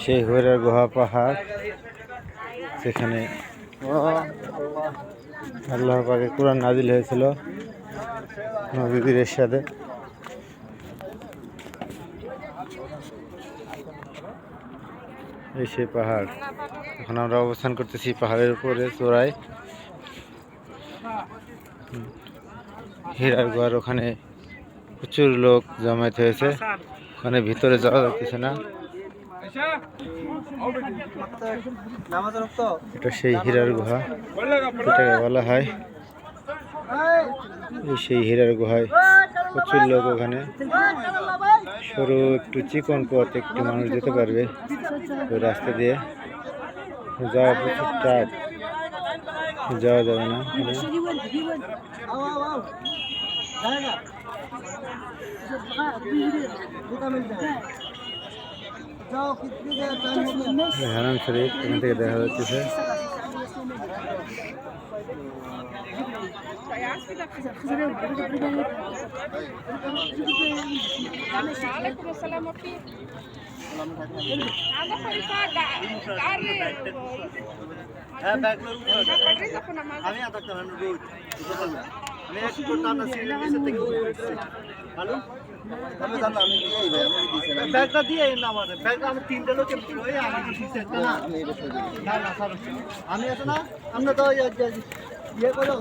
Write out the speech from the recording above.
সেই হইরার গুহা পাহাড়, সেখানে আল্লাহ পাকের কুরআন নাজিল হয়েছিল নবীদের ইরশাদে। এই সেই পাহাড়, এখন আমরা অবস্থান করতেছি পাহাড়ের উপরে চূড়ায়। হীরার গুহার ওখানে প্রচুর লোক জমায়েত হয়েছে, ওখানে ভিতরে যাওয়া যাচ্ছে না। এটা সেই হীরার গুহা, এটাকে বলা হয়। এই সেই হীরার গুহায় প্রচুর লোক, ওখানে সরু একটু চিকন পথ, একটু মানুষ যেতে পারবে ওই রাস্তা দিয়ে। যাওয়া প্রচুর টাফ, যাওয়া যাবে না। হারাম শরীফ এখান থেকে দেখা যাচ্ছে। ব্যাগটা দিয়ে আমার ব্যাগটা আমি 3টে লোক আমি আছে না, আমরা তো ইয়ে করে